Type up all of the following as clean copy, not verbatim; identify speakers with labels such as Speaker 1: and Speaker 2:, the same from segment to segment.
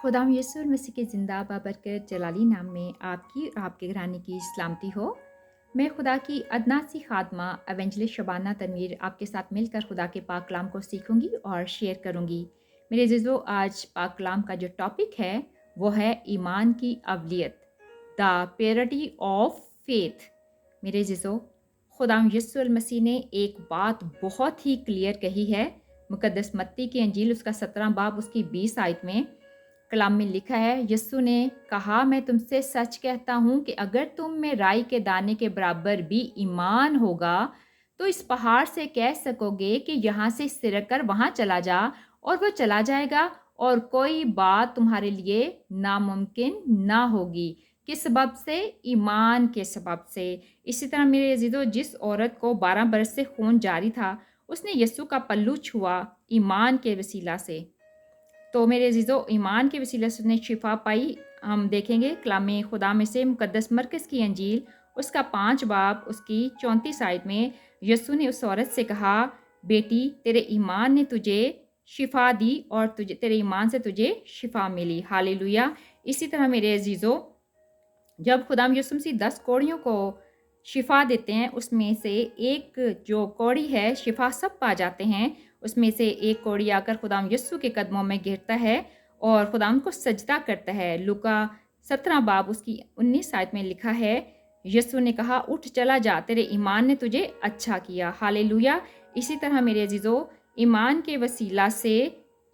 Speaker 1: खुदाम यीशु मसीह के ज़िंदा बाबरकत जलाली नाम में आपकी और आपके घराने की सलामती हो। मैं खुदा की अदना सी खादमा एवेंजलिस्ट शबाना तनवीर आपके साथ मिलकर खुदा के पाक कलाम को सीखूंगी और शेयर करूंगी। मेरे जिज़ो आज पाक कलाम का जो टॉपिक है वो है ईमान की अवलियत, द प्योरिटी ऑफ फेथ। मेरे जिज़ो खुदाम यीशु मसीह ने एक बात बहुत ही क्लियर कही है। मुकद्दस मत्ती की अंजील उसका 17 बाब उसकी 20 आयत में कलाम में लिखा है, यीशु ने कहा, मैं तुमसे सच कहता हूँ कि अगर तुम में राई के दाने के बराबर भी ईमान होगा तो इस पहाड़ से कह सकोगे कि यहाँ से सिरक कर वहाँ चला जा, और वो चला जाएगा, और कोई बात तुम्हारे लिए नामुमकिन ना होगी। किस सबब से? ईमान के सबब से। इसी तरह मेरे अजीजों, जिस औरत को 12 बरस से खून जारी था, उसने यीशु का पल्लू छुआ ईमान के वसीला से। तो मेरे अजीज़ों, ईमान के वसीले से उसने शिफा पाई। हम देखेंगे कलाम खुदा में से मुकद्दस मरकज़ की अंजील उसका 5 बाब उसकी 34 आयत में यीशु ने उस औरत से कहा, बेटी, तेरे ईमान ने तुझे शिफा दी और तुझे तेरे ईमान से तुझे शिफा मिली। हालेलुया। इसी तरह मेरे अजीज़ों, जब खुदाम यीशु मसीह 10 कौड़ियों को शिफा देते हैं, उसमें से एक जो कौड़ी है, शिफा सब पा जाते हैं, उसमें से एक कौड़ी आकर खुदाम यीशु के कदमों में गिरता है और खुदाम को सजदा करता है। लूका 17 बाब उसकी 19 आयत में लिखा है, यीशु ने कहा, उठ चला जा, तेरे ईमान ने तुझे अच्छा किया। हालेलुया। इसी तरह मेरे अजीज़ों, ईमान के वसीला से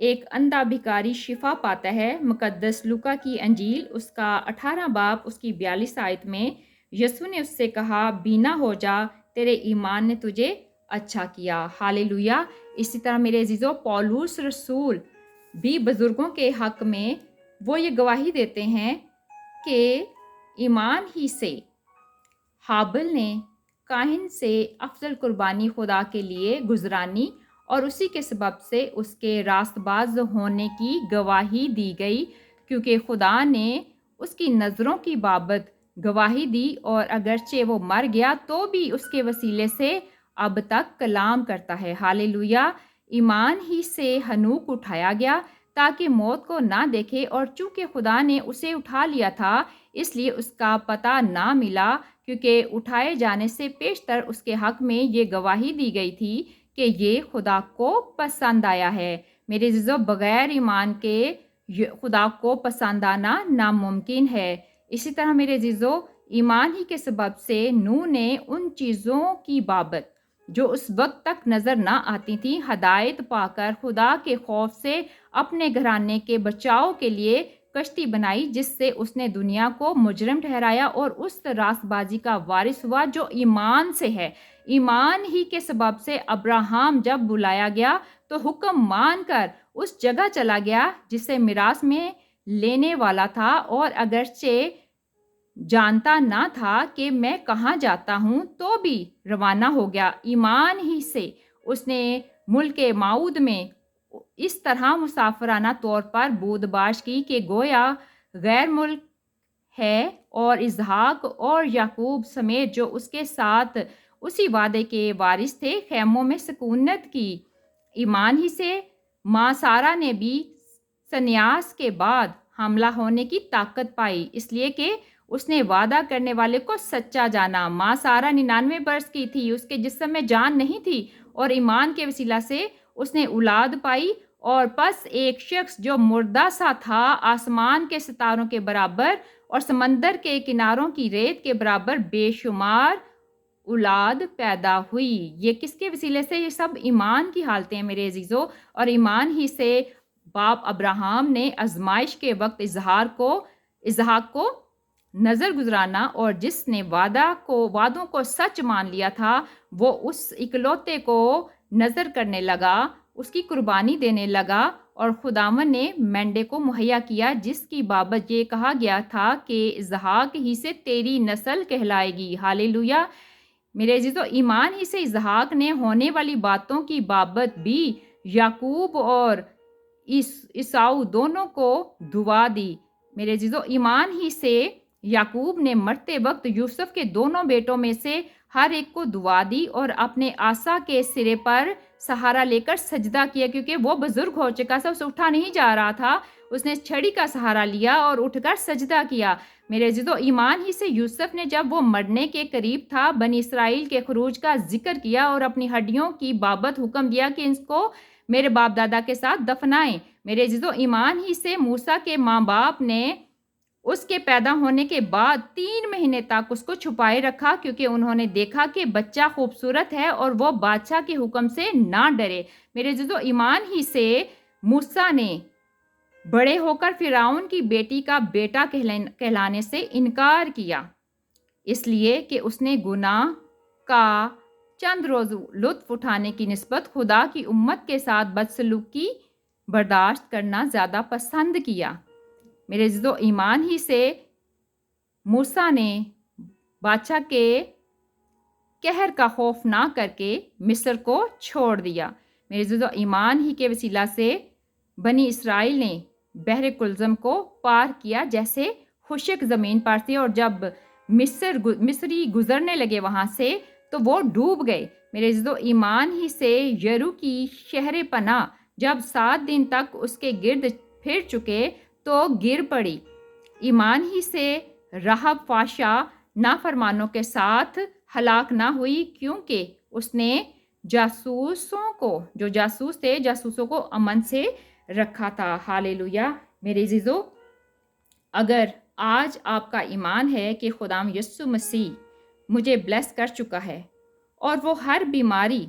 Speaker 1: एक अंधा भिखारी शिफा पाता है। मुकद्दस लूका की अंजील उसका 18 बाब उसकी 42 आयत में यीशु ने उससे कहा, बीना हो जा, तेरे ईमान ने तुझे अच्छा किया। हालेलुया। इसी तरह मेरे अजीज़ों, पौलुस रसूल भी बुज़ुर्गों के हक़ में वो ये गवाही देते हैं कि ईमान ही से हाबिल ने काहिन से अफजल कुर्बानी खुदा के लिए गुजरानी, और उसी के सबब से उसके रास्तबाज होने की गवाही दी गई, क्योंकि खुदा ने उसकी नज़रों की बाबत गवाही दी, और अगरचे वो मर गया तो भी उसके वसीले से अब तक कलाम करता है। हालेलुया। ईमान ही से हनूक उठाया गया ताकि मौत को ना देखे, और चूँकि खुदा ने उसे उठा लिया था इसलिए उसका पता ना मिला, क्योंकि उठाए जाने से पेशतर उसके हक़ में ये गवाही दी गई थी कि ये खुदा को पसंद आया है। मेरे अज़ीज़ों, बग़ैर ईमान के खुदा को पसंद आना नामुमकिन है। इसी तरह मेरे अज़ीज़ों, ईमान ही के सबब से नूह ने उन चीज़ों की बाबत जो उस वक्त तक नज़र ना आती थी, हदायत पाकर खुदा के खौफ से अपने घराने के बचाव के लिए कश्ती बनाई, जिससे उसने दुनिया को मुजरिम ठहराया और उस रास्तबाजी का वारिस हुआ जो ईमान से है। ईमान ही के सबब से अब्राहम जब बुलाया गया तो हुक्म मानकर उस जगह चला गया जिसे मिरास में लेने वाला था, और अगरचे जानता ना था कि मैं कहाँ जाता हूँ, तो भी रवाना हो गया। ईमान ही से उसने मुल्क माऊद में इस तरह मुसाफराना तौर पर बूदबाश की कि गोया गैर मुल्क है, और इसहाक और याकूब समेत जो उसके साथ उसी वादे के वारिस थे खैमों में सुकूनत की। ईमान ही से माँ सारा ने भी संन्यास के बाद हमला होने की ताकत पाई, इसलिए कि उसने वादा करने वाले को सच्चा जाना। माँ सारा 99 बरस की थी, उसके जिस्म में जान नहीं थी, और ईमान के वसीला से उसने औलाद पाई, और बस एक शख्स जो मुर्दा सा था, आसमान के सितारों के बराबर और समंदर के किनारों की रेत के बराबर बेशुमार औलाद पैदा हुई। ये किसके वसीले से? ये सब ईमान की हालतें हैं मेरे अजीज़ों। और ईमान ही से बाप अब्राहम ने आजमाइश के वक्त इसहाक को नज़र गुजराना, और जिसने वादों को सच मान लिया था, वो उस इकलौते को नज़र करने लगा, उसकी कुर्बानी देने लगा, और खुदावन ने मेंढे को मुहैया किया, जिसकी बाबत ये कहा गया था कि इसहाक ही से तेरी नस्ल कहलाएगी। हालेलुया। मेरे अजीज़ों, ईमान ही से इसहाक ने होने वाली बातों की बाबत भी याकूब और ईसाऊ दोनों को दुआ दी। मेरे अजीज़ों, ईमान ही से याकूब ने मरते वक्त यूसुफ के दोनों बेटों में से हर एक को दुआ दी, और अपने आसा के सिरे पर सहारा लेकर सजदा किया, क्योंकि वो बुजुर्ग हो चुका था, उसे उठा नहीं जा रहा था। उसने छड़ी का सहारा लिया और उठकर सजदा किया। मेरे अज़ीज़ों, ईमान ही से यूसुफ ने जब वो मरने के करीब था, बनी इसराइल के खरूज का जिक्र किया और अपनी हड्डियों की बाबत हुक्म दिया कि इसको मेरे बाप दादा के साथ दफनाएं। मेरे अज़ीज़ों, ईमान ही से मूसा के माँ बाप ने उसके पैदा होने के बाद 3 महीने तक उसको छुपाए रखा, क्योंकि उन्होंने देखा कि बच्चा खूबसूरत है और वो बादशाह के हुक्म से ना डरे। मेरे अज़ीज़ों, ईमान ही से मूसा ने बड़े होकर फिरौन की बेटी का बेटा कहलाने से इनकार किया, इसलिए कि उसने गुनाह का चंद रोज़ लुत्फ़ उठाने की निस्बत खुदा की उम्मत के साथ बदसलूकी बर्दाश्त करना ज़्यादा पसंद किया। मेरे अज़ीज़ों, ईमान ही से मूसा ने बादशाह के कहर का खौफ ना करके मिस्र को छोड़ दिया। मेरे अज़ीज़ों, ईमान ही के वसीला से बनी इसराइल ने बहर कुलज़म को पार किया जैसे खुशक ज़मीन पर से, और जब मिस्री गुज़रने लगे वहाँ से तो वो डूब गए। मेरे अज़ीज़ों, ईमान ही से यरू की शहर पनाह जब 7 दिन तक उसके गिर्द फिर चुके तो गिर पड़ी। ईमान ही से राहब फाशा नाफरमानों के साथ हलाक ना हुई, क्योंकि उसने जो जासूस थे, जासूसों को अमन से रखा था। हालेलुया। मेरे अज़ीज़ों, अगर आज आपका ईमान है कि खुदाम यीशु मसीह मुझे ब्लेस कर चुका है और वो हर बीमारी,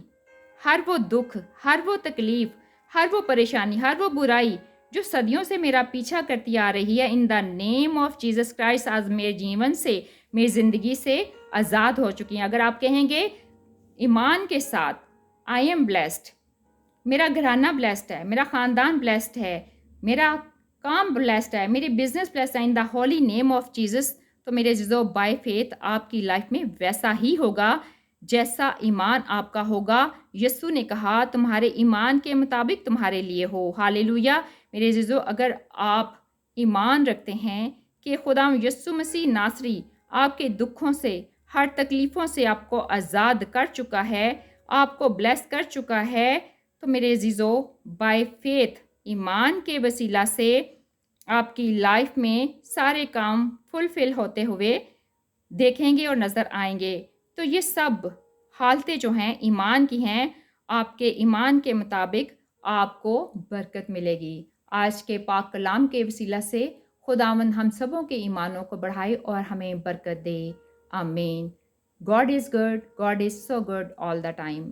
Speaker 1: हर वो दुख, हर वो तकलीफ़, हर वो परेशानी, हर वो बुराई जो सदियों से मेरा पीछा करती आ रही है, in the name of Jesus Christ आज मेरे जीवन से, मेरी ज़िंदगी से आज़ाद हो चुकी हैं। अगर आप कहेंगे ईमान के साथ आई एम ब्लेस्ड, मेरा घराना ब्लेस्ड है, मेरा ख़ानदान ब्लेस्ड है, मेरा काम ब्लेस्ड है, मेरी बिजनेस ब्लेस्ड है in the holy name of Jesus, तो मेरे अज़ीज़ों, बाय फेथ आपकी लाइफ में वैसा ही होगा जैसा ईमान आपका होगा। यीशु ने कहा तुम्हारे ईमान के मुताबिक तुम्हारे लिए हो। हालेलुया। मेरे अज़ीज़ों, अगर आप ईमान रखते हैं कि खुदाम यीशु मसीह नासरी आपके दुखों से, हर तकलीफ़ों से आपको आज़ाद कर चुका है, आपको ब्लेस कर चुका है, तो मेरे अज़ीज़ों, बाय फेथ ईमान के वसीला से आपकी लाइफ में सारे काम फुलफिल होते हुए देखेंगे और नज़र आएंगे। तो ये सब हालतें जो हैं ईमान की हैं, आपके ईमान के मुताबिक आपको बरकत मिलेगी। आज के पाक कलाम के वसीला से खुदावंद हम सबों के ईमानों को बढ़ाए और हमें बरकत दे। आमीन। God is good, God is so good all the time.